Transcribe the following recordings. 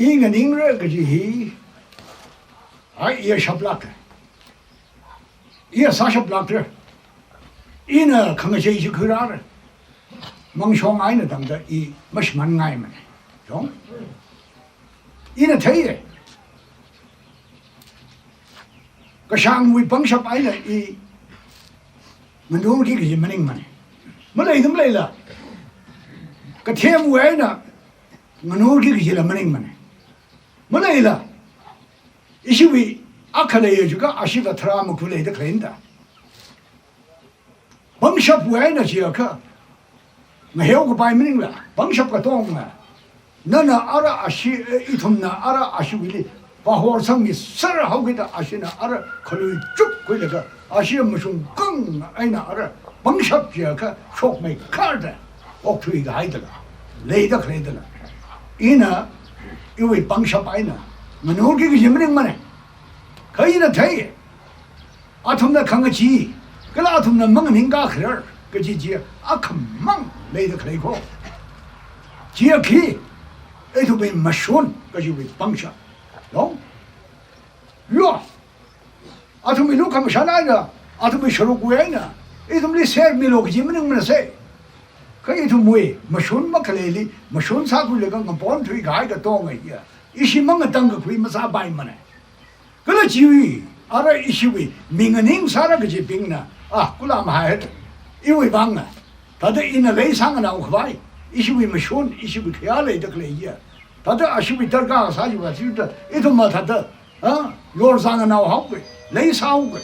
一个人热个就嘿，也小不拉的，也啥小不拉的，一呢看个这一去哪了，忙上爱呢当着一没什么爱嘛，懂？一呢太耶，个上位帮小白呢一，们都这个什么人嘛？没来怎么来了？个天位呢，我弄这个什么人嘛？没来了，一些位阿克莱就个阿西个特拉姆库来的看的，帮小白呢就个，我有个白人了，帮小个东啊，那阿拉阿西一同那阿拉阿西为哩，把火上面12号给的阿西那阿拉可能足回那个阿西没说更哎那阿拉帮小就个说没看的，我推个孩子了，来的看的了，伊呢。因为帮小白呢，我弄这个什么人嘛呢？可以的推，阿同那看个鸡，跟阿同那蒙人家去儿，个鸡阿看忙来的开口，鸡去，哎都被没顺，个就被帮小，喏，哟，阿同没路看不下来的，阿同没收入过来呢，哎都没塞没路个什么人嘛塞。可以同没顺嘛可来哩，没顺啥过来个我帮推开个当个呀，一些忙个当个可以没啥办嘛呢？个那机会，阿拉一些位明个人啥那个疾病呢？啊，古拉嘛的，因为忙啊，他的因那来上个那我快，一些位没顺，一些位开下来的个来呀，他的阿些位得个啥就话就是一同嘛他的啊，罗上个那好个，来上个，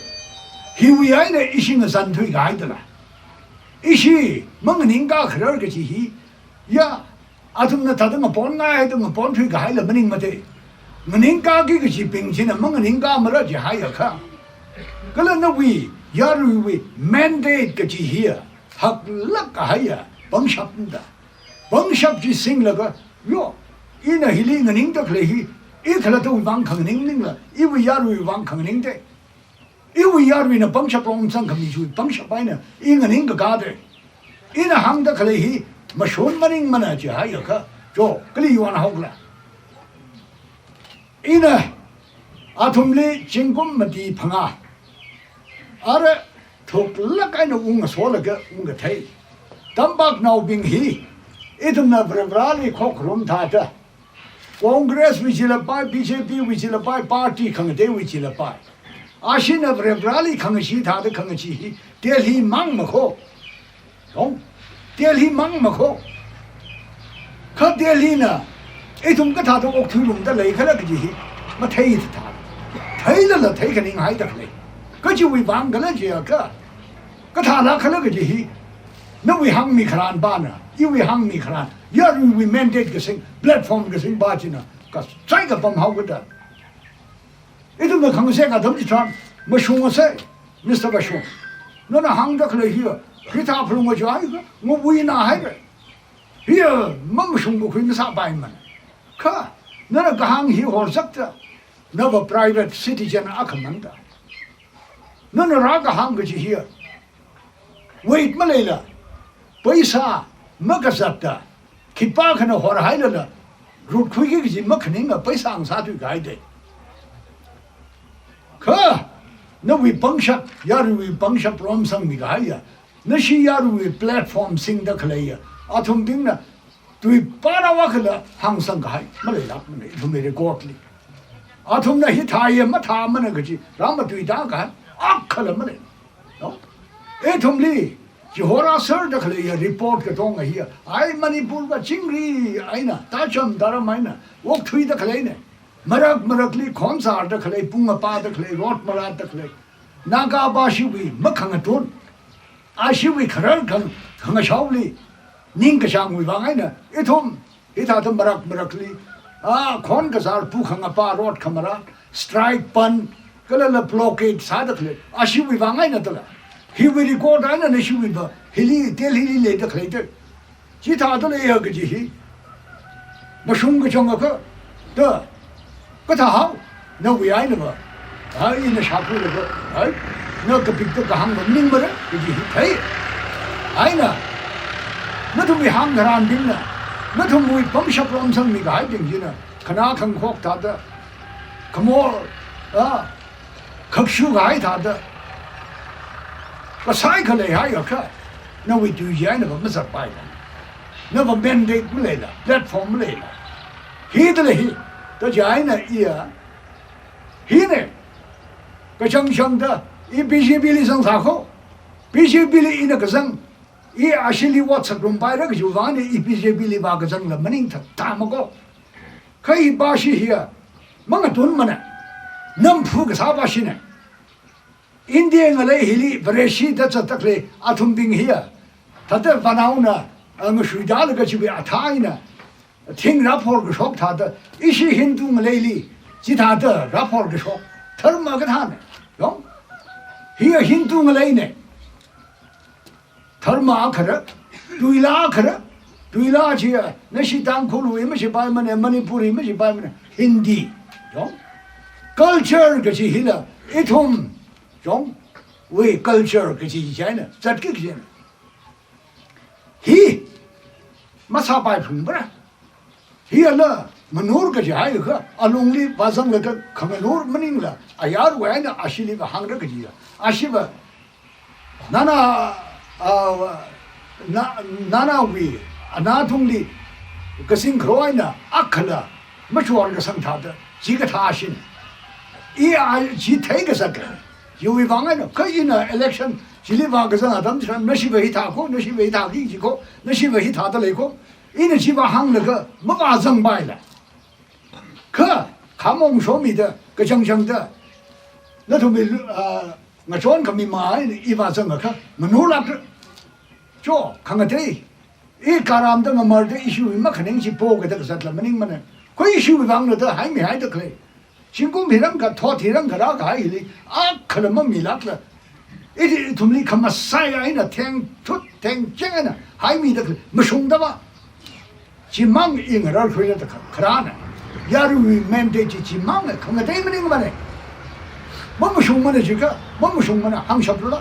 因为爱的一些个山推开的啦。一些蒙人家去那个去呀，阿同那他的我帮爱的我帮推个海了，没人没得，我人家这个是病情的，蒙人家没了就还要看，个了那位亚瑞位 mandate 个去呀，他那个还呀帮小的，帮小去生了个哟，伊那迄里我人家去去，伊去了都往肯定了，因为亚瑞往肯定的。因为亚瑞呢，帮小帮上可没去，帮小白呢，一个人个家的，一那行的可能去，没说么人么呢，就还有个，就这里玩好了。一呢，阿同嘞经过么地方啊，阿拉头那个呢，我说了个我个台，当把闹病去，一同那不拉里考克隆他的，Congress 为起了摆 ，BJP 为起了摆 ，Party 看个队为起了摆。阿些那不里看个其他的看个去，店里忙么好，懂？店里忙么好，可店里呢，一种个他都屋头用的来开了个去，没推着他，推了推肯定还得来，个就为忙个了就要个他那开了个去，那为行米克兰办呢，因为行米克兰，要是为 mandate 个性 platform 个性办起呢，个这个办好个的。一种个看谁个他们穿没说我谁，没什么说，那行着可能去，其他朋友我就一个，我为哪还个，呀，没说过可以没啥办嘛，可那个行去好实的，那个 private citizen 阿可能的，那个行个去，为么来了，为啥没个实的，去把可能活得还了，如亏个是没可能个，为啥啥都改的。可那为帮小，亚瑞为帮小 prom 上米个呀，那些亚瑞为 platform 新的可来呀，阿同兵呢，对巴拉瓦克了行上个还没来了，没从没得过去，阿同那些他也没他们那个去，让么对打个阿克了没来，喏，哎同哩，就后来事儿的可来呀 report 个东个呀，哎曼尼布个经理哎呢，大家打了买呢，我推的可来呢。मरक ली कौन सा आर्ट खले पुंग पाद खले रोट मरात खले नागा बाशी भी मखंग टोन आशी भी खरल खंग शावली निंग शांग भी वांगे न इथात मरक ली कौन का सार पु खंग पा रोट खमरा स्ट्राइक पन कलल ब्लॉकेड साद खले आशी भी वांगे न तला ही भी रिकॉर्ड है न नशी भी हिली तेल हिली ले खले ते जिथा तो ले यग जी ही मशुंग चंग का个他好，那为爱了嘛？哎，那下铺那个，哎，那个别的个行文明不的，就是哎，哎呢，那都没行个安定呢，那他们帮小朋友生米个还顶级呢，可哪肯哭他的，可么啊，可修改他的，个赛克来还要看，那为对象那个没失败的，那个 mandate 没来了 ，platform 没来了，he 的嘞，到家呢呀， he 呢，个想想的，一必须比你上啥好，必须比你那个上。ये आशिली वो छक्रुम पायरा कि जुवाने इपिजे बिली बागजंग ल मनिंग था तामको कई बाशी हिया मंग तुन मने नम फुग साबाशी ने India ngale hili breshi da chatakle athum bing hiya tata banauna ang shuidal ga chibi athaina thing rapor ga shok tha da ishi hindu ngale li ji tha da rapor ga shok dharma ga tha ne yong hiya hindu ngale ne धर्म आखर दुईला आखर दुईला छिया नशी तांग खोलू में सिपाही मने मणिपुरी में सिपाही मने हिंदी जों कल्चर कची हिला इथुम जों वे कल्चर कची जाने चटके जाने ही मसा पाई फुंबरा ही अल्लाह मनोर कची आये का अलुंगली बाजंग लगा खमनोर मनिंगला आयार वह ना आशिली का हांगरा कची आशिबा नाना नानावी अनाथुंगली कसिंग खरोइना अखला मचुआर का संथाद जी का थाशिन ये आज जी थे का सक यो विवांग है ना कई ना इलेक्शन जिले वांग का संग आदम नशी वही था को नशी वही था की जी को नशी वही था तो लेको इन जी वाहंग लगा मबाजंग बाइला ख खामों शोमी द कजंग जंग द न तो मिल ngachon kami mai iwa zanga ka manulak jo khangate e karam da ngamar de issue ma khaning chi po ga da satla maning man ko issue wang da hai mi hai da kle singkum hirang ka tho thirang ka ra ka hi li a khalama milak la e thumli khama sai ai na theng thut theng cheng na hai mi da kle ma shung da ba chi mang ing ra khoi da khara na yaru mandate chi mang khangate maning man 뭐뭐凶么呢？这个뭐뭐凶么呢？行小不了。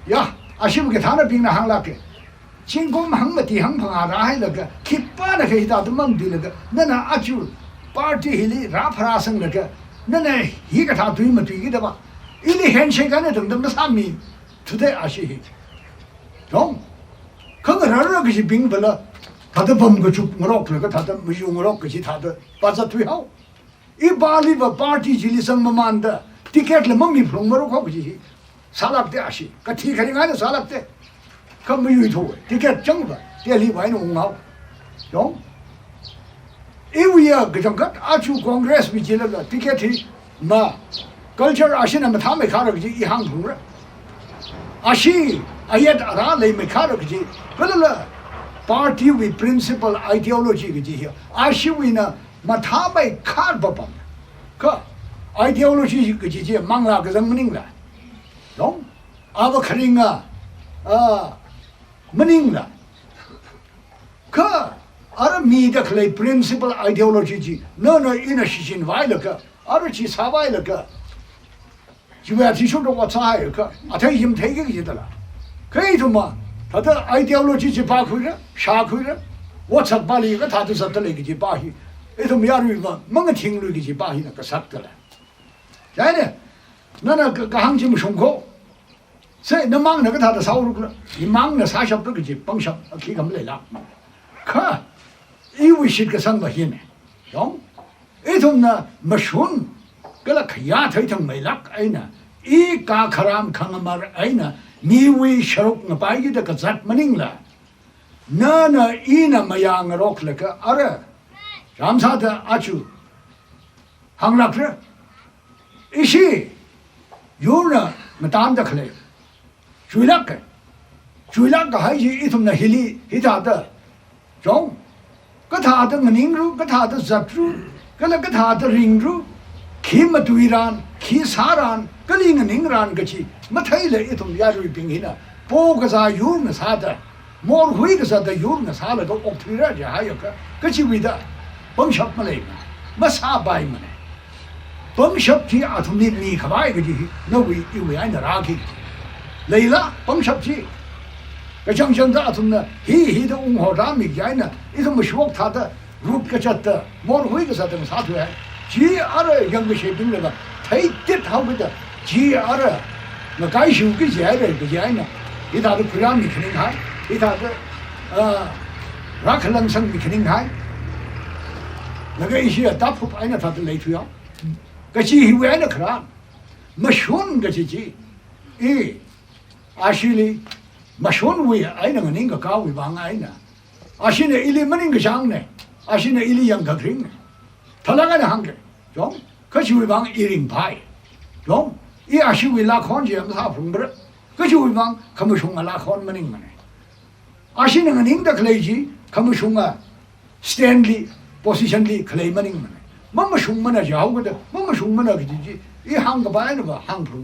呀，阿媳妇给他那病了行了个，经过行么地行碰啊，然后那个去把那个一大都蒙的那个，那阿舅party里拉普拉生那个，那一个他对么对的吧？一里很谁干的等等那上面，出在阿媳妇，懂？可个人那个是病不了，他的崩个就我老那个他的没有我老个是他的把这最好。一巴里吧，party 这里什么man的 ticket 了，没票，没有靠不起，啥了的阿西，个 ticket 你看那啥了的，可没有头 ，ticket 整个，这里外弄好，懂？因为啊，个种个阿去 congress 比起来了 ，ticket 嘛 ，culture 阿西那么他没看到个一行通了，阿西阿也阿拉来没看到个，不了 ，party with principle ideology 个这些，阿西为呢。嘛，他被看不帮，可 ideology 个这些忙啦个人没宁了，懂？阿不肯定啊，没宁了，可阿拉米的可来 principle ideology 去，那一那事情歪了个，阿拉去查歪了个，就要提出这个查一个，阿他已经推个去的了，可以的嘛？他的 ideology 去把开了，下开了，我查把那个他就是得那个去把去。itu miaru iba mga tinglu gi bahi na kasat kala jane nana ka hang ji mshong ko se na mang na ka ta da sauru kala i mang na sa shap gi pang shap ki kam le la ka i wi shit ka sang ba hin yong itu na mashun kala khya thai thang mai lak aina i ka kharam khang mar aina mi wi sharuk na pai gi da ka zat maning la na ina mayang rok la ka ara ramsada achu hanglakre ishi yuna matanda khle juilak hai ji itumna hili hitata jong katha da ningru katha da zatru kala katha da ringru khimatuiran khisaran kaling ningran gachi mathaile itum yaru binghina pogaza yuna sada mor hui ga sada yuna sala do optira ja hayaka gachi wida bangshap malay masa bay mane bangshap ji athumni mi khabai ga ji no wi iwi ai na ra ki leila bangshap ji 个将将的从呢，嘿的红火ram米家呢，一种么学他的รูป个จัดมอร์หุยก็สัตว์สาธุहै जी आरेยังก็เชื่อดึงเลยว่าไทยเด็ดเท่ากันजी आरेมาไกลชิวก็เจ๋อเลยก็เจ๋อนะอีตาดูพระมีขนิ่งหายอีตาดูรักลังสังมีขนิ่งหายแล้วก็อีเชี่ยตับหุบไอ้น่ะทัดเลยทุยอ่ะก็จีหิวไอ้น่ะครับมาชนก็จีอาชีลีมาชนวิไอ้น่ะมันนิ่งก็ก้าววิบางไอ้น่ะอาชีเนี่ยอิลิมันนิ่งก็ช่างเนี่ยอาชีเนี่ยอิลิยังก็คริ่งทะเลาะกันห่างกันจงก็ชีวิตบางอิริงพายจงอีอาชีวิตละครเจียมท่าพุ่งเบรก็ชีวิตบางขมุชงละครมันนิ่งมันอาชีเนี่ยนิ่งแต่เคลจีขมุชงสแตนลีโพสิชันลีเคลมันนิ่งมันมาชงมันจะเอาก็ได้มันมาชงมันก็จีอีห่างกับไปนะว่าห่างพุ่ง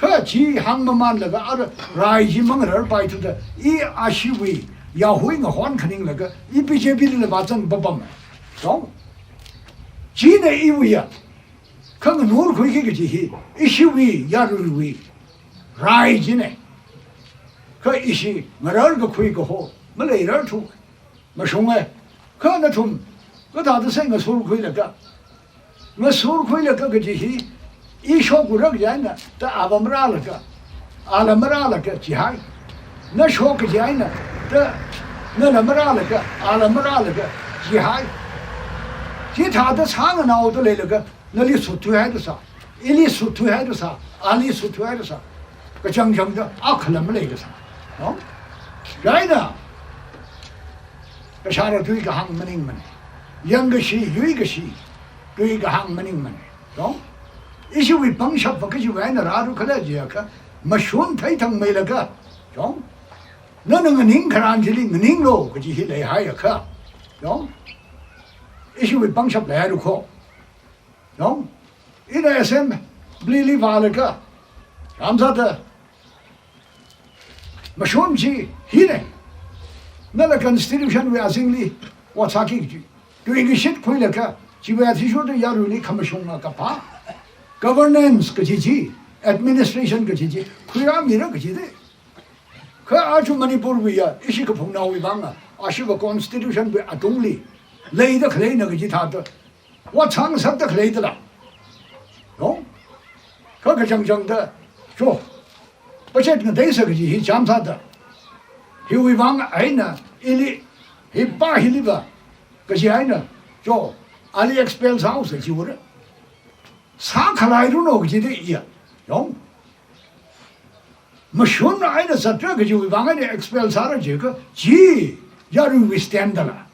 ก็จีห่างมันแล้วก็อะไรรายจีมันก็เริ่มไปทุกเดือนอีอาชีวิต要会个换肯定那个，一比这比的把真不帮嘛，懂？今年一位啊，看个努力可以个这些，一些位也是位，来今年，可一些我二个可以个好，没来点出，没送哎，可那从我大的生个收入可以那个，我收入可以那个这些，一小股那个人呢，在阿巴没拉那个，阿拉没拉那个几海，那小个人呢？这那么大了个，阿拉么大了个，几海，其他的厂子闹都来了个，那里出土还是啥，一里出土还是啥，二里出土还是啥，个讲的阿克那么来个啥，哦，然呢，个啥的对个行门宁门，两个是有一个是，对个行门宁门，哦，一些为帮小不个就玩的，哪都可来这个，没选太疼没了个，哦。那个宁可让这里宁咯，个这些厉害呀，可，喏，一些会帮小来都可，喏，一来什么，不理发了个，俺啥的，没说不起，现在，那个 constitution 为啥成立？我查几句，对一个shit亏了个，就为提出的要求你看不上啊，干嘛 ？governance 个这些 ，administration 个这些，亏啊米了个这些。可阿就曼尼普维呀，一些个碰到维邦啊，阿些个 constitution 被阿东里，累的可累那个其他的，我长沙的可累的啦，哦，可个讲的说，不晓得对什个是讲啥的，他维邦哎呢，一里，他把一里吧，个些哎呢，就阿里 expel 上是就了，啥可来着那个记得一样，哦。没选了，哎，那是这个就往俺的 expel 啥的这个，几要认为 stand 的了，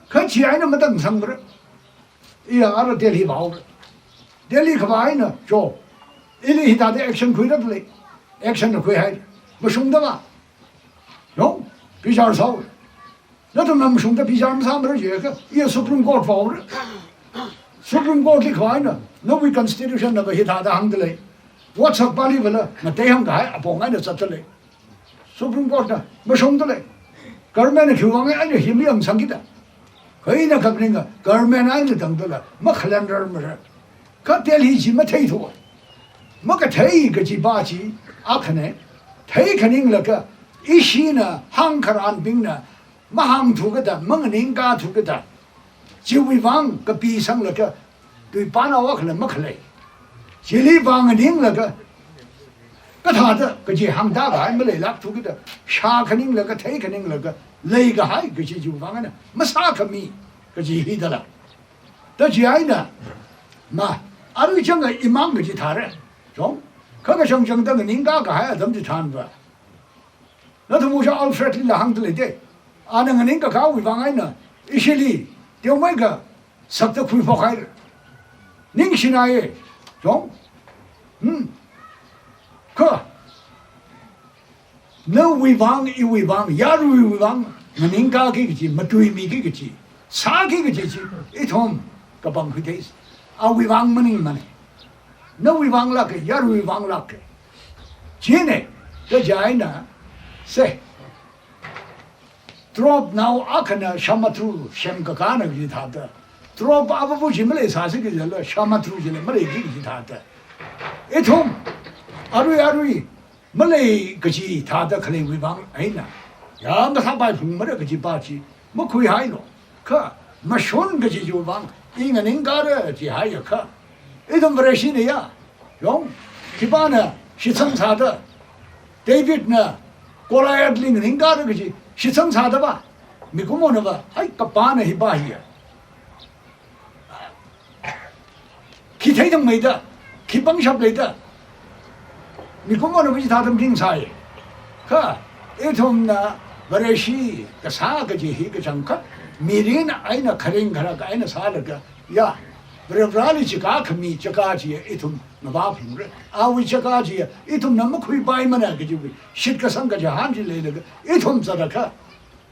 可几哎那么等上不了，哎呀，俺这电力包了，电力可把呢，就，一里他的 action 亏了不嘞 ，action 的亏还，没选的嘛，哟，比较少，那都没选的比较少没这个，也 Supreme Court 包了，Supreme Court 的可呢，那为 constitution 那个他的行的嘞。我吃巴黎不了，那这样改，不俺就吃得嘞。Supreme Court 呢，没送得嘞。government 的球王俺就还没用上去的，可以那个那个 government 俺就等得了，没可能这没事。可电力机没推脱，没个推个几把机，阿可能推肯定那个一些呢，航克安兵呢，没航图个的，没个人家图个的，就为王个逼上那个，对巴拿我可能没可能。这里帮个人那个，个他的个这行大概没来了，图个的啥肯定那个推肯定那个来个还个这就帮个呢，没啥可米个这黑的了。到这样呢，嘛，阿鲁讲个一忙个这他人，中，可个想想那个人家个还怎么去谈吧？那他们说 Alfred 里行的来的，啊那个人家搞为帮个呢，一些里就每个实在亏破开了，您现在。中，可那为王一为王，也是为王，那人家这个字没对面这个字，啥这个字一通个帮会的，啊为王没人嘛呢，那为王那个也是为王那个，今年这家呢，是 drop now 阿可能什么图先个干那个他的。drop 阿不去没来啥子个人了，什么图去了没来这个他的，一通，阿瑞，没来个几他的可能会帮哎呢，呀没他摆风没得个几把几，没亏害了，可没选个几就帮，因为人家的几还有可，一种不热心的呀，用，去把呢是正常的 ，David 呢过来领人家的个几是正常的吧，没过么的吧，哎个把呢一把一。去睇同未得，去帮手嚟得。你讲我哋唔是他哋精彩，可一同呢，不是是个啥个就一个张克，米人哎那可能可能哎那啥那个呀，不是哪里去搞可米去搞去一同那把平了，啊为去搞去一同那么可以摆嘛那个就为，十个三个就喊起来那个一同做的可，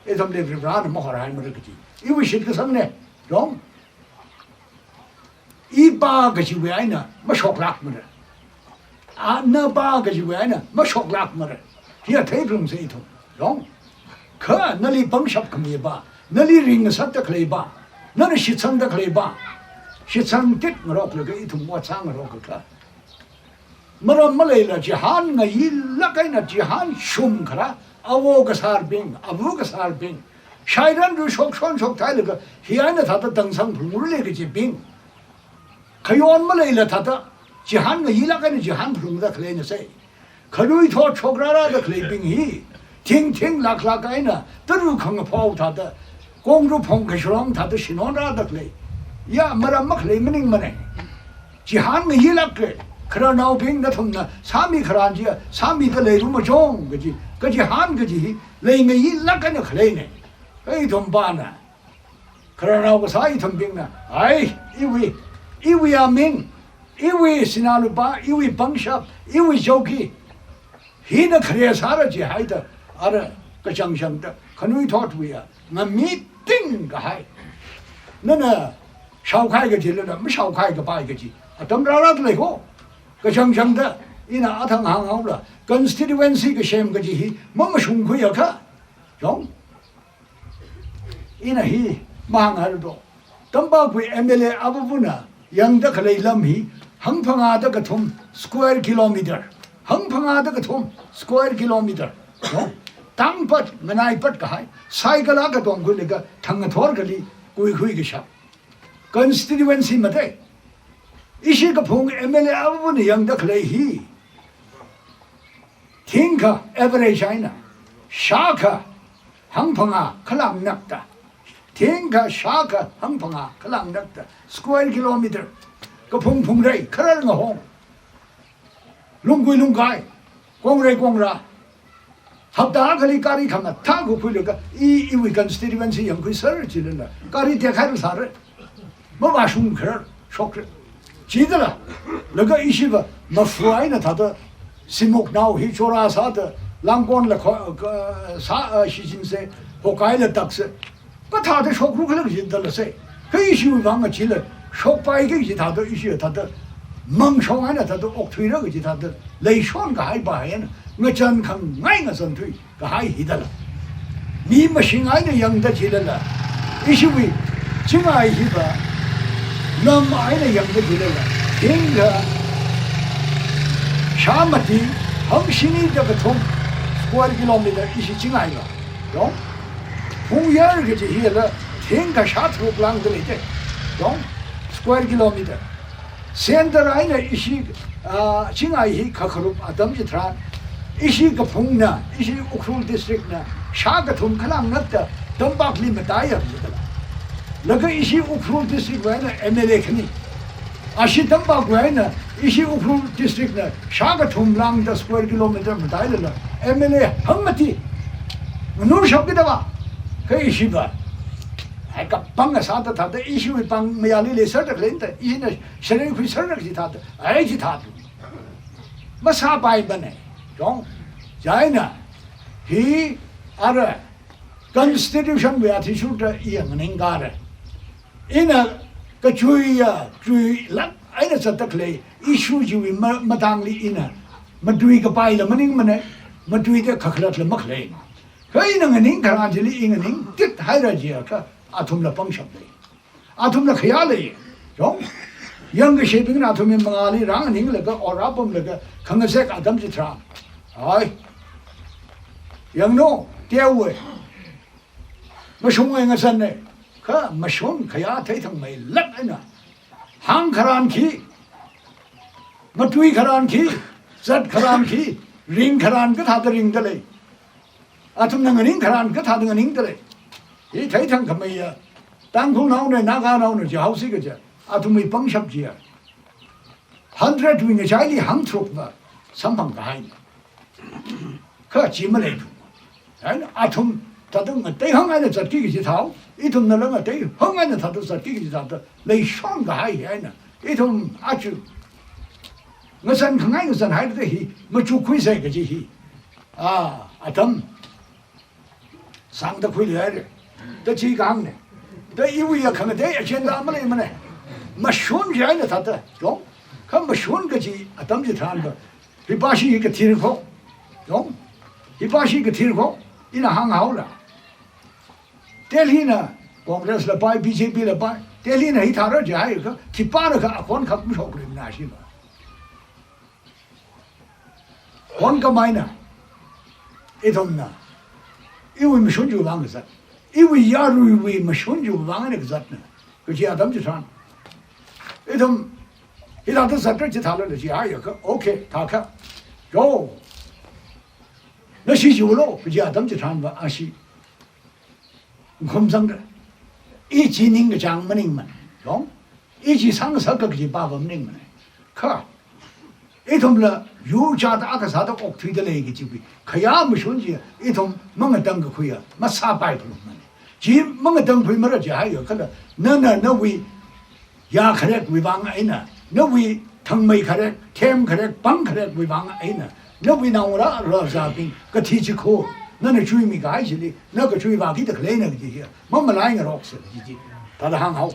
一同那个哪里么好来么那个就，因为十个三呢，懂。一把个就为爱呢，没少拉么的，啊，那把个就为爱呢，没少拉么的，也太重视一头，懂？可那里帮手可没把，那里人杀的可以把，那里西藏的可以把，西藏的我老那个一头我藏我老个可，没人没来了，就喊我一那个呢，就喊凶可啦，啊我个啥病，啊我个啥病，谁人就说穿说台那个，现在他的登上普那个疾病。可要么来了，他的几行个伊拉个呢，几行不的可能是，可如一套छोकरा啦的可能病ही，天天拉拉个呢，都如看个跑他的，公主碰个上他的新郎啦的可能，呀，没人没可能没人没呢，几行个伊拉个，可能闹病的痛呢，啥米可能就啥米的来路么中，个几行个几，来个伊拉个呢可能呢，哎，怎么办呢？可能闹个啥一通病呢？哎，因为阿明，因为新阿鲁巴，因为帮手，因为交给，现在可能啥了就还的，啊的个想象的，可能一套主呀，我没定个还，那呢，少开个几了呢，没少开个八一个几，啊，等着了来个，个想象的，因那阿汤行好了，跟 constituency 个sem个几，么凶亏要看，中，因那he 忙还是多，等包括 MLA 阿不不呢。yang da khalai lam hi hang phanga da ka thum square kilometer hang phanga da ka thum square kilometer tang pat nganai pat ka hai cycle ka tong ku le ka thang thor ka li kui kui ke sha constituency mate ishi ka phung MLA abu ne yang da khalai hi thinka average aina shaka hang phanga khalang nak ta天个沙个横碰啊，可啷个的 square kilometer， 个碰碰来，可能个红，龙归龙改，光来光啦，合大个里咖喱看嘛，他个配了个，因为 constituency ยัง可以事起来了，咖喱点开了啥人，没把胸口说着，记得了，那个一些个没符合呢，他的心目脑去做啦啥的，lang光了个啥西金噻，或改了特色。个他的说可能认得了噻，可一些往个去了，说白个是他的一些他的梦想啊，他的恶推了个是他的雷爽个还白呀，我真看爱个身体个还记得了，你们心爱的样得起来了，一些为真爱一个，那么爱的样得起来了，听个啥么的，恒心里这个从过kilometer一些真爱了，懂？红叶儿个就些了，天个啥土不啷个来的，懂 ？square kilometer， 现在来呢一些境外一可可鲁啊，咱们就谈一些个碰呢，一些乌克兰 district 呢，啥个通可啷个的，咱把里面打也不得了。那个一些乌克兰 district 外呢 ，MLA 肯定，啊是咱把外呢，一些乌克兰 district 呢，啥个通啷的 square kilometer 没打了 ，MLA 很没的，我弄晓得吧？可以是吧？还个帮个啥的，他的一些会帮没有来事的人的，一呢谁人会事的是他的，爱是他的，没啥白不呢？中，在呢，he 啊的 constitution 为啊提出的一样人家的，因呢个注意啊注意了，哎那是得来，一说就为没当里因呢，没注意个白了，没人没呢，没注意的可了没可来。可以那个人看上去的，一个人跌海了去，可阿通了帮上来，阿通了开来，中，样个水平阿通们忙里，让人那个奥拉邦那个看个谁阿他们去查，哎，ยังโน่เตี้ยวเว้ยมาชงเองกันเนี่ยก็มาชงขยะเททั้งไม่เล็กไอ้น่ะหางขรานขี้มาตุยขรานขี้จัดขรานขี้ริงขรานก็ท่าตะริงตะเลยอาทุมนังริงขรานก็ท่าตะริงตะเลยอีเททั้งขมิ้นตั้งของเราเนี่ยนักการเราเนี่ยจะเอาสิก็จะอาทุมมีปังชับเจีย100วิ่งใช้ที่หางทุกว่าสัมพันธ์กันก็จีมาเลยไอ้อาทุมถ้าต้องเตะห้องไงเนี่ยจัดกี่กิจเท้าอีทุมนั่นแล้วเตะห้องไงเนี่ยถ้าต้องจัดกี่กิจเท้าเลยช่องกันไอ้น่ะอีทุมอาจูเงินสั่งข้างไงเงินสั่งหายได้ที่มาจูคุยใส่กันจีฮีอาทุมสั่งตะคุยเลยตะจีกังเนี่ยตะอีวีข้างเตะเช่นนั้นมาเลยมันเนี่ยมาชวนใจเนี่ยถ้าเตะจงคำมาชวนกันจีอาทุมจะทานก็ฮิบาชีก็ทีร์เขาจงฮิบาชีก็ทีร์เขาอีน่ะหางเอาละเทลีน่ะคอนเกรสละไปบีเจพีละไปเทลีน่ะฮิตาร์จะให้ก็ที่ปาร์ก็คนขับไม่ชอบเลยน่าชิบะคนก็ไม่น่ะอีทุมน่ะอีวิมชนจูบังก็สัตอีวิยารุยวิมชนจูบังเนี่ยก็สัตน่ะก็จีอาดัมจะทานอีทุมฮิตาร์สัตว์จะทานแล้วจีให้ก็โอเคทาค่ะโย่那是有了，不叫他们就唱吧，是，空生的，一级人个讲么人们，懂？一级上个啥个就把我们人们，看，一同了有家的阿个啥的恶推的那个机会，可呀没兄弟，一同猛个登个亏啊，没啥白不了嘛，即猛个登亏没了就还有可能，那为牙可能为王哎呢，那为藤梅可能，甜可能，棒可能为王哎呢。那为那我啦，老啥病，个提起课，那你注意没干起的，那个注意把给的可怜那个这些，慢慢来个老师，他的很好。